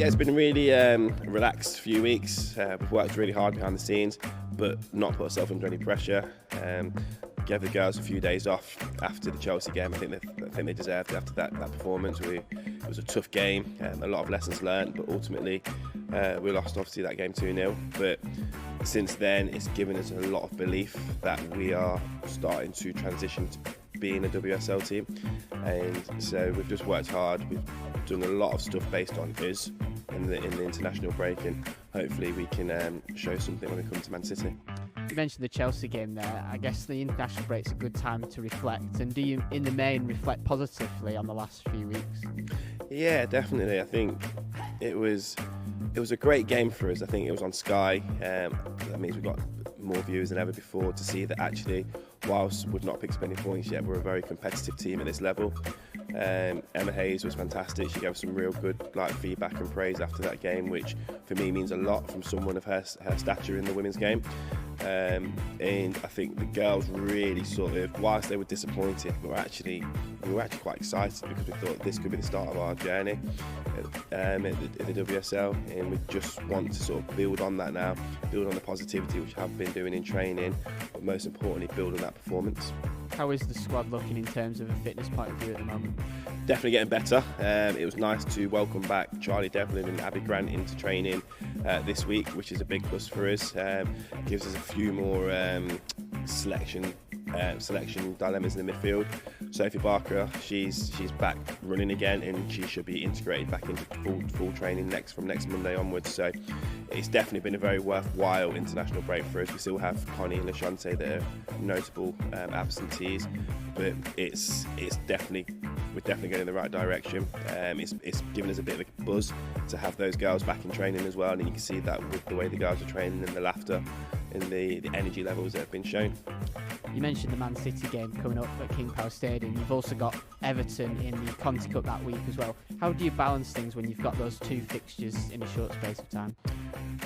Yeah, it's been a really relaxed few weeks. We've worked really hard behind the scenes, but not put ourselves under any pressure. Gave the girls a few days off after the Chelsea game. I think they deserved it after that performance. It was a tough game, a lot of lessons learned, but ultimately we lost obviously that game 2-0. But since then, it's given us a lot of belief that we are starting to transition to being a WSL team, and so we've just worked hard. We've done a lot of stuff based on us in the international break, and hopefully we can show something when we come to Man City. You mentioned the Chelsea game there. I guess the international break's a good time to reflect. And do you, in the main, reflect positively on the last few weeks? Yeah, definitely. I think it was a great game for us. I think it was on Sky. That means we've got more viewers than ever before to see that actually, whilst we've not picked up any points yet, we're a very competitive team at this level. Emma Hayes was fantastic. She gave some real good feedback and praise after that game, which for me means a lot from someone of her stature in the women's game. And I think the girls really sort of, whilst they were disappointed, we were actually quite excited because we thought this could be the start of our journey at the WSL, and we just want to sort of build on that now, build on the positivity which we have been doing in training, but most importantly build on that performance. How is the squad looking in terms of a fitness point of view at the moment? Definitely getting better. It was nice to welcome back Charlie Devlin and Abby Grant into training this week, which is a big plus for us. Gives us a few more selection dilemmas in the midfield. Sophie Barker, she's back running again, and she should be integrated back into full training from next Monday onwards. So it's definitely been a very worthwhile international break for us. We still have Connie and Lashante that are notable absentees, but we're definitely going in the right direction. It's given us a bit of a buzz to have those girls back in training as well, and you can see that with the way the girls are training and the laughter and the energy levels that have been shown. You mentioned the Man City game coming up at King Power Stadium. You've also got Everton in the Conti Cup that week as well. How do you balance things when you've got those two fixtures in a short space of time?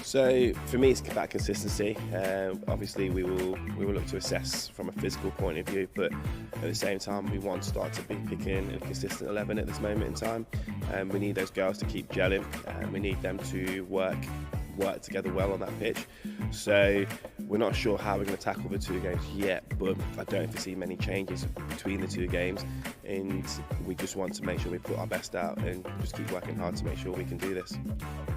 So for me, it's about consistency. Obviously, we will look to assess from a physical point of view, but at the same time, we want to start to be picking a consistent 11 at this moment in time. We need those girls to keep gelling, and we need them to work together well on that pitch. So we're not sure how we're going to tackle the two games yet, but I don't foresee many changes between the two games, and we just want to make sure we put our best out and just keep working hard to make sure we can do this.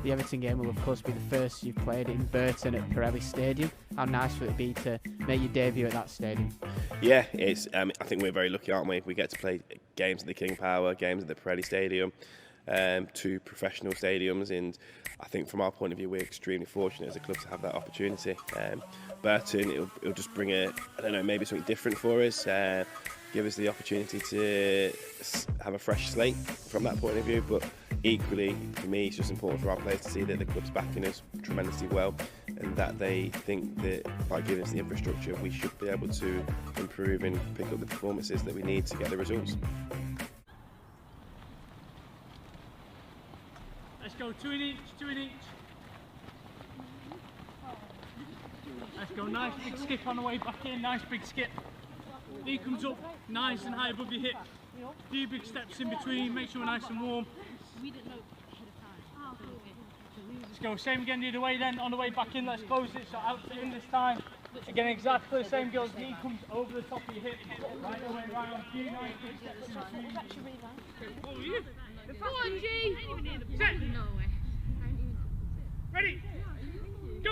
The Everton game will of course be the first you've played in Burton at Pirelli Stadium. How nice will it be to make your debut at that stadium? Yeah, it's. I think we're very lucky, aren't we? We get to play games at the King Power, games at the Pirelli Stadium, two professional stadiums, and I think from our point of view we're extremely fortunate as a club to have that opportunity. Burton, it'll just bring maybe something different for us, give us the opportunity to have a fresh slate from that point of view, but equally for me it's just important for our players to see that the club's backing us tremendously well, and that they think that by giving us the infrastructure we should be able to improve and pick up the performances that we need to get the results. Let's go, two in each. Let's go, nice big skip on the way back in, nice big skip. Knee comes up nice and high above your hip. Few big steps in between, make sure we're nice and warm. Let's go, same again the other way then, on the way back in, let's close it, so out to in this time. Again, exactly the same, girls, knee comes over the top of your hip, right away round, few nice big steps in between. Oh, you? Go on, G! Set! Ready! Go!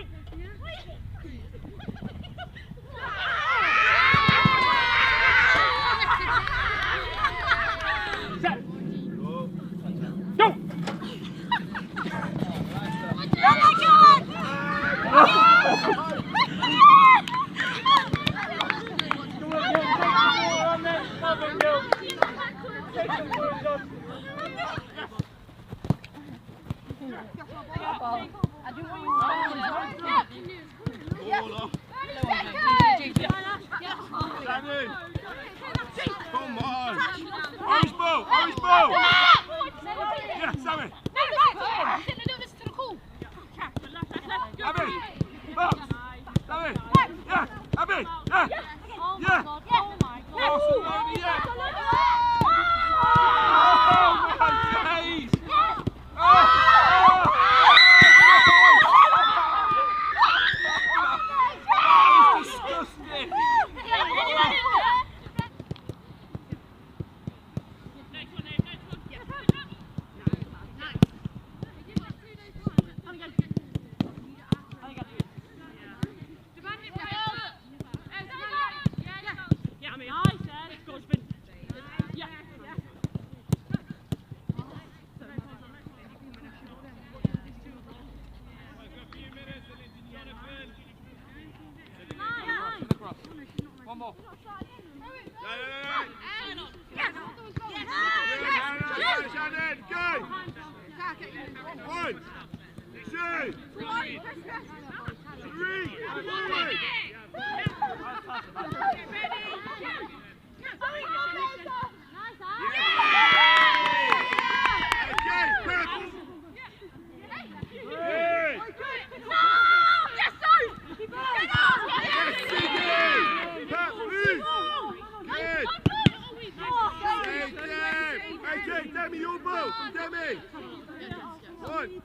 Set! Go! Oh my God! Come on! Orange ball! Yeah, Sammy! Abby! Box! Sammy! Yeah! Abby! Yeah! Yeah! Oh my God! Yeah! Oh my days! Oh! 1, 2, 3, 4. Okay, Demi, your ball from Demi. 1.